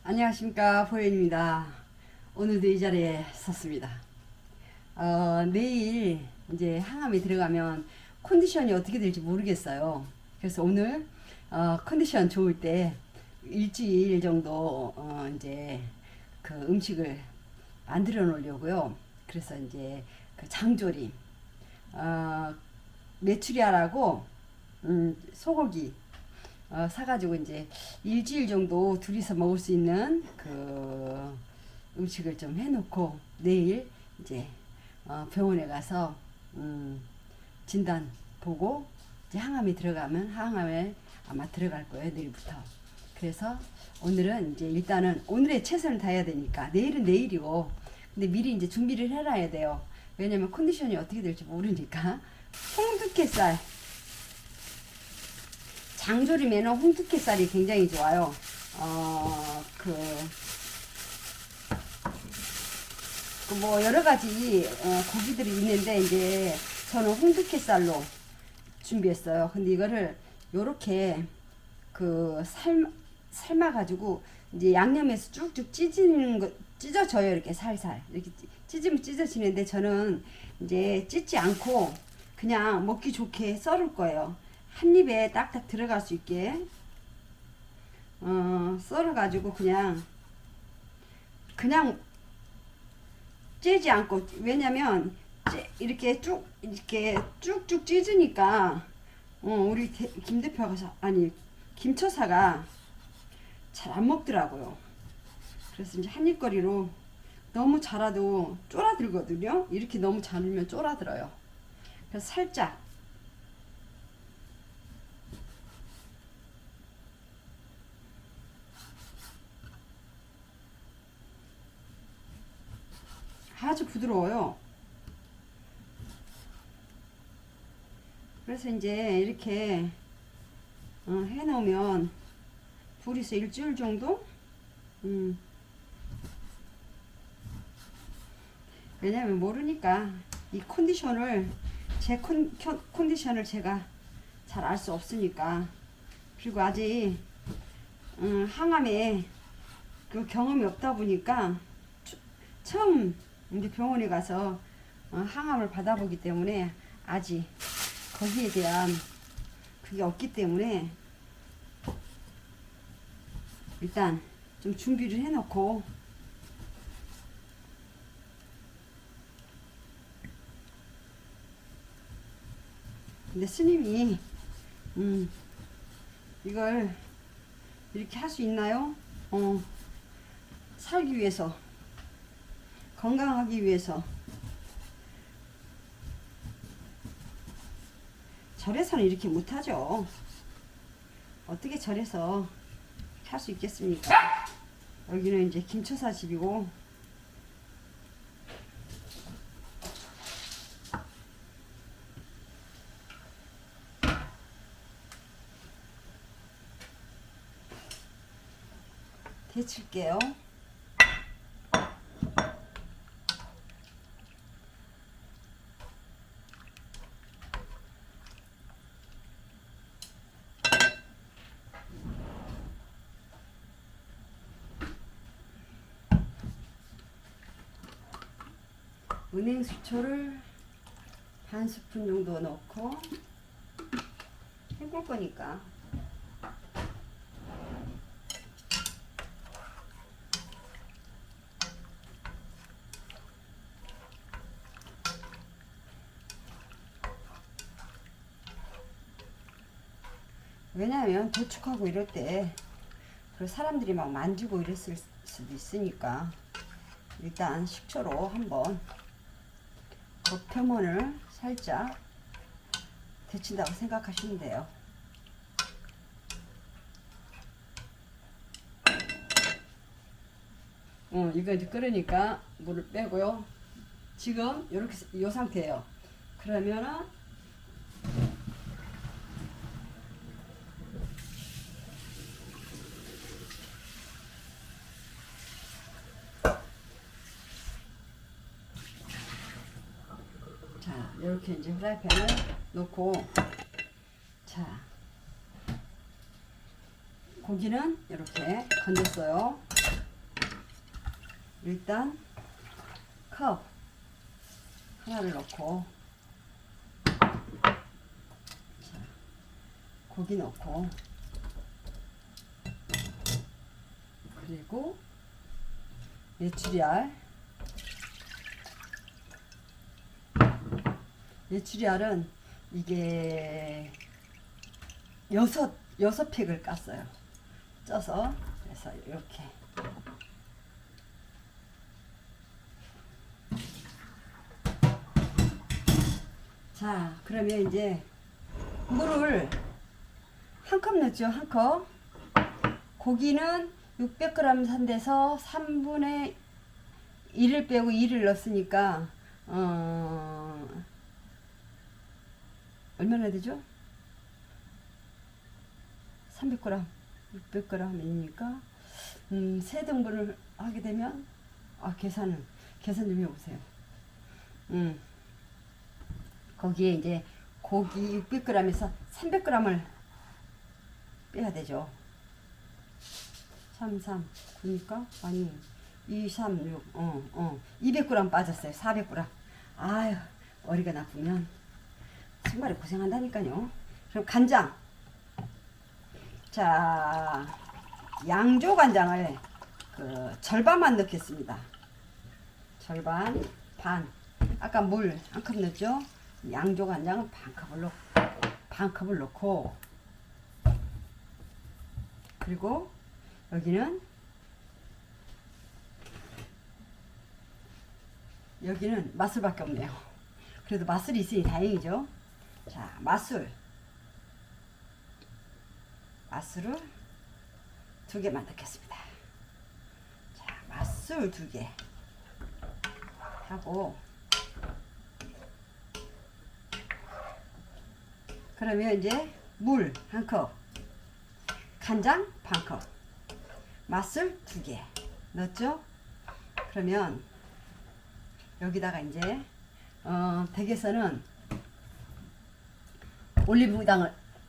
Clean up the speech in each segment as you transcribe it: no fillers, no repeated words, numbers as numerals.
안녕하십니까, 보현입니다. 오늘도 이 자리에 섰습니다. 내일 이제 항암에 들어가면 컨디션이 어떻게 될지 모르겠어요. 그래서 오늘 컨디션 좋을 때 일주일 정도 이제 그 음식을 만들어 놓으려고요. 그래서 이제 그 장조림, 메추리알하고 소고기 사가지고 이제 일주일 정도 둘이서 먹을 수 있는 그 음식을 좀 해놓고 내일 이제 병원에 가서 진단 보고 이제 항암에 들어가면 항암에 아마 들어갈 거예요, 내일부터. 그래서 오늘은 이제 일단은 오늘의 최선을 다해야 되니까 내일은 내일이고 근데 미리 이제 준비를 해놔야 돼요. 왜냐면 컨디션이 어떻게 될지 모르니까. 홍두깨살, 장조림에는 홍두깨살이 굉장히 좋아요. 뭐 여러 가지 고기들이 있는데 이제 저는 홍두깨살로 준비했어요. 근데 이거를 요렇게 삶아 가지고 이제 양념에서 쭉쭉 찢어져요. 이렇게 살살 이렇게 찢으면 찢어지는데 저는 이제 찢지 않고 그냥 먹기 좋게 썰을 거예요. 한 입에 딱딱 들어갈 수 있게 썰어가지고 그냥 째지 않고, 왜냐면 이렇게 쭉쭉 찢으니까 우리 김 대표가 김처사가 잘 안 먹더라고요. 그래서 이제 한 입거리로 너무 자라도 쫄아들거든요. 이렇게 너무 자르면 쫄아들어요. 그래서 살짝 아주 부드러워요. 그래서 이제 이렇게 해놓으면 둘이서 일주일 정도 왜냐면 모르니까 이 컨디션을 제 컨디션을 제가 잘 알 수 없으니까. 그리고 아직 항암에 그 경험이 없다 보니까 처음 이제 병원에 가서 항암을 받아보기 때문에 아직 거기에 대한 그게 없기 때문에 일단 좀 준비를 해놓고 근데 스님이 이걸 이렇게 할 수 있나요? 살기 위해서, 건강하기 위해서. 절에서는 이렇게 못하죠. 어떻게 절에서 할 수 있겠습니까? 여기는 이제 김처사 집이고 데칠게요. 은행 수초를 반 스푼 정도 넣고 헹굴 거니까. 왜냐면 도축하고 이럴 때 그 사람들이 막 만지고 이랬을 수도 있으니까 일단 식초로 한번 겉표면을 살짝 데친다고 생각하시면 돼요. 이거 이제 끓으니까 물을 빼고요. 지금 이렇게 이 상태예요. 그러면은 자, 이렇게 이제 프라이팬을 놓고 자, 고기는 이렇게 건졌어요. 일단 컵 하나를 넣고, 자, 고기 넣고, 그리고 메추리알은 이게 여섯 팩을 깠어요. 쪄서. 그래서 이렇게. 자, 그러면 이제 물을 한 컵 넣죠. 한 컵. 고기는 600g 산 데서 3분의 1을 빼고 2를 넣었으니까 얼마나 되죠? 300g, 600g이니까 3등분을 하게 되면 계산 좀 해보세요. 거기에 이제 고기 600g에서 300g을 빼야 되죠. 3, 9니까 아니 2, 3, 6 200g 빠졌어요. 400g. 아유, 어리가 나쁘면 정말 고생한다니까요. 그럼 간장. 자, 양조 간장을 절반만 넣겠습니다. 절반, 반. 아까 물 한 컵 넣었죠? 양조 간장은 반 컵을 넣고, 그리고 여기는 맛술밖에 없네요. 그래도 맛술이 있으니 다행이죠. 자, 맛술을 2개만 넣겠습니다. 자, 맛술 2개 하고, 그러면 이제 물 1컵, 간장 반컵, 맛술 2개 넣었죠? 그러면 여기다가 이제 댁에서는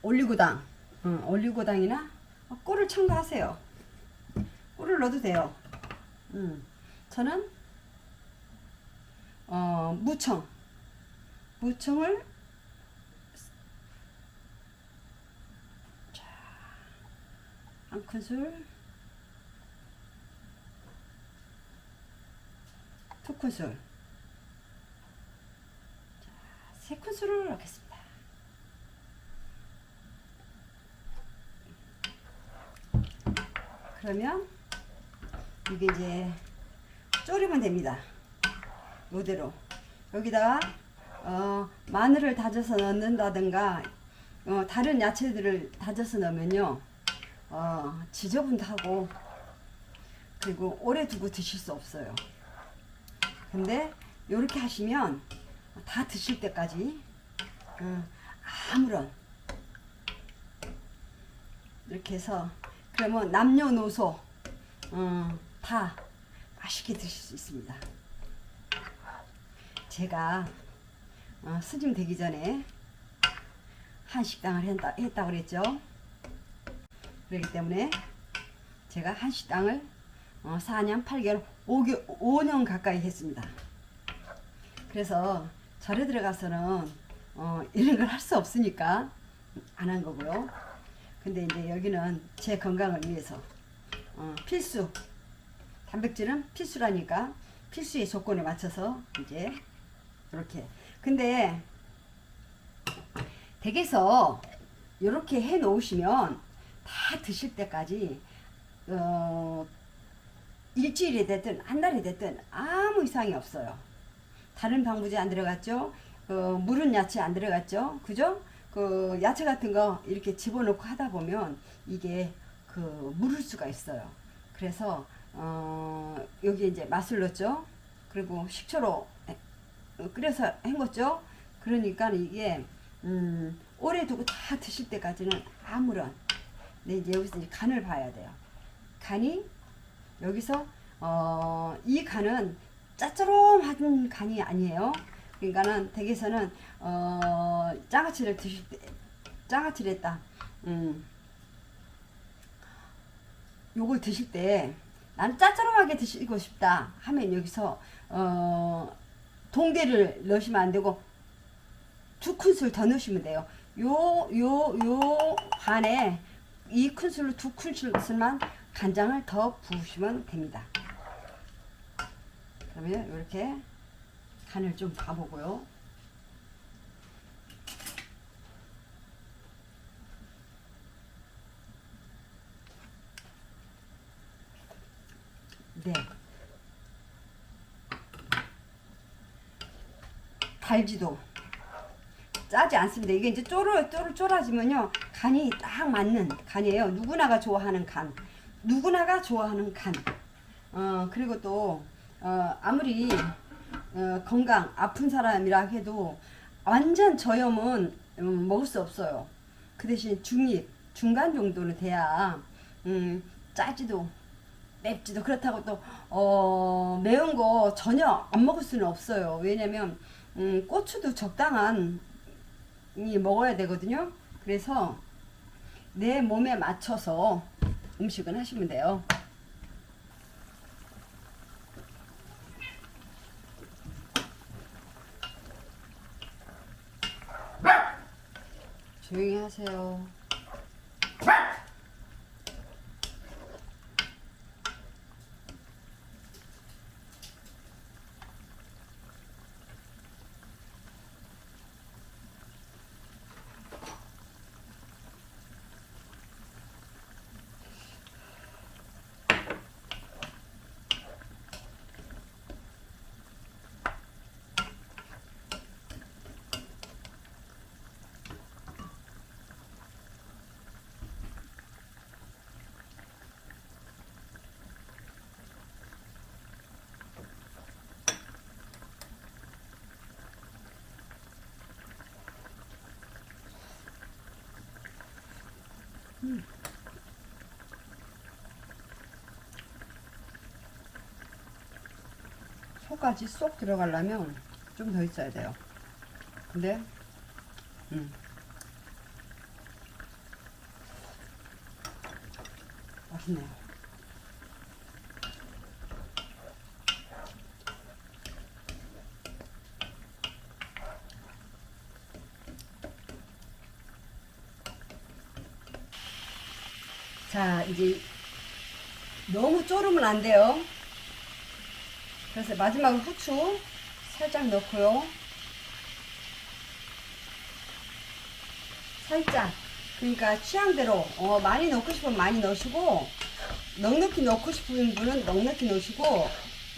올리고당이나 꿀을 첨가하세요. 꿀을 넣어도 돼요. 저는 무청을 한 큰술, 2큰술, 3큰술을 넣겠습니다. 그러면 이게 이제 졸이면 됩니다. 이대로 여기다가 마늘을 다져서 넣는다든가 다른 야채들을 다져서 넣으면요 지저분하고 그리고 오래 두고 드실 수 없어요. 근데 요렇게 하시면 다 드실 때까지 아무런 이렇게 해서, 그러면 남녀노소 다 맛있게 드실 수 있습니다. 제가 스님 되기 전에 한식당을 했다고 그랬죠. 그렇기 때문에 제가 한식당을 4년 8개월 5년 가까이 했습니다. 그래서 절에 들어가서는 이런 걸 할 수 없으니까 안 한 거고요. 근데 이제 여기는 제 건강을 위해서 필수, 단백질은 필수라니까 필수의 조건에 맞춰서 이제 이렇게. 근데 댁에서 이렇게 해 놓으시면 다 드실 때까지 일주일이 됐든 한 달이 됐든 아무 이상이 없어요. 다른 방부제 안 들어갔죠? 물은 야채 안 들어갔죠? 그죠? 야채 같은 거 이렇게 집어넣고 하다 보면 이게 물을 수가 있어요. 그래서 여기 이제 맛을 넣었죠? 그리고 식초로 끓여서 헹궜죠? 그러니까 이게 오래 두고 다 드실 때까지는 아무런. 근데 이제 여기서 이제 간을 봐야 돼요. 간이 여기서 이 간은 짭조름한 간이 아니에요. 그러니까는 댁에서는 장아찌를 드실 때, 장아찌를 했다. 요걸 드실 때 난 짭조름하게 드시고 싶다 하면 여기서 동대를 넣으시면 안 되고 2큰술 더 넣으시면 돼요. 요 반에 2큰술로 2큰술만 간장을 더 부으시면 됩니다. 그러면 이렇게 간을 좀 봐보고요. 네. 달지도 짜지 않습니다. 이게 이제 쫄아지면요 간이 딱 맞는 간이에요. 누구나가 좋아하는 간, 누구나가 좋아하는 간. 그리고 또 아무리 건강 아픈 사람이라 해도 완전 저염은 먹을 수 없어요. 그 대신 중간 정도는 돼야 짜지도 맵지도. 그렇다고 또 매운 거 전혀 안 먹을 수는 없어요. 왜냐면 고추도 적당한 이 먹어야 되거든요. 그래서 내 몸에 맞춰서 음식은 하시면 돼요. 조용히 하세요. 소까지 쏙 들어가려면 좀 더 있어야 돼요. 근데 맛있네요. 자, 이제 너무 졸으면 안 돼요. 그래서 마지막으로 후추 살짝 넣고요. 살짝, 그러니까 취향대로 많이 넣고 싶으면 많이 넣으시고 넉넉히 넣고 싶은 분은 넉넉히 넣으시고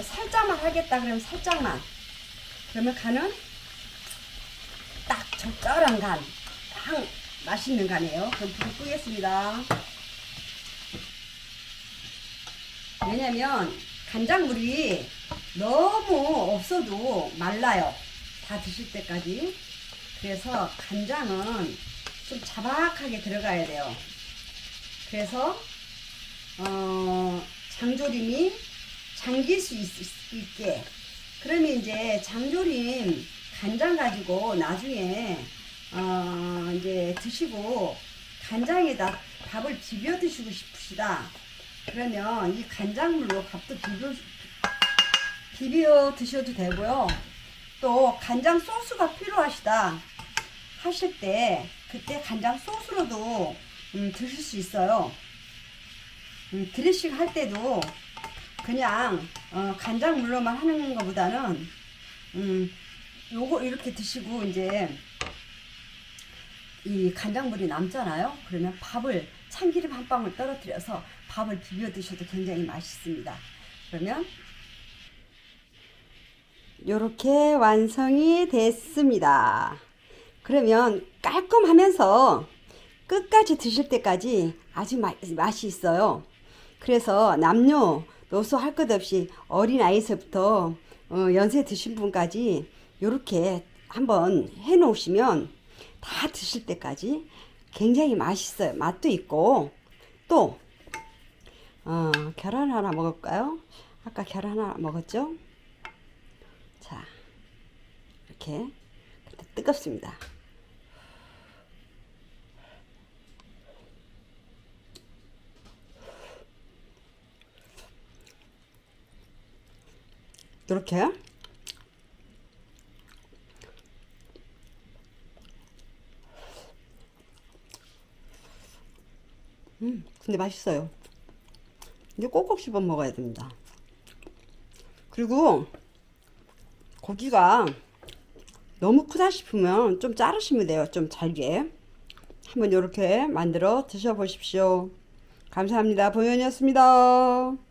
살짝만 하겠다 그러면 살짝만. 그러면 간은 딱 적절한 간, 딱 맛있는 간이에요. 그럼 불 끄겠습니다. 왜냐면 간장물이 너무 없어도 말라요. 다 드실 때까지. 그래서 간장은 좀 자박하게 들어가야 돼요. 그래서 장조림이 잠길 수 있게. 그러면 이제 장조림 간장 가지고 나중에 이제 드시고 간장에다 밥을 비벼 드시고 싶으시다. 그러면 이 간장물로 밥도 비벼 드셔도 되고요. 또 간장 소스가 필요하시다 하실 때 그때 간장 소스로도 드실 수 있어요. 드레싱 할 때도 그냥 간장물로만 하는 것보다는 요거 이렇게 드시고 이제 이 간장물이 남잖아요. 그러면 밥을 참기름 한 방울 떨어뜨려서 밥을 비벼 드셔도 굉장히 맛있습니다. 그러면 요렇게 완성이 됐습니다. 그러면 깔끔하면서 끝까지 드실 때까지 아주 맛이 있어요. 그래서 남녀노소 할 것 없이 어린아이서부터 연세 드신 분까지 요렇게 한번 해 놓으시면 다 드실 때까지 굉장히 맛있어요. 맛도 있고. 또 계란 하나 먹을까요? 아까 계란 하나 먹었죠? 자, 이렇게 뜨겁습니다. 이렇게. 근데 맛있어요. 이제 꼭꼭 씹어 먹어야 됩니다. 그리고 고기가 너무 크다 싶으면 좀 자르시면 돼요. 좀 잘게. 한번 이렇게 만들어 드셔보십시오. 감사합니다. 보현이었습니다.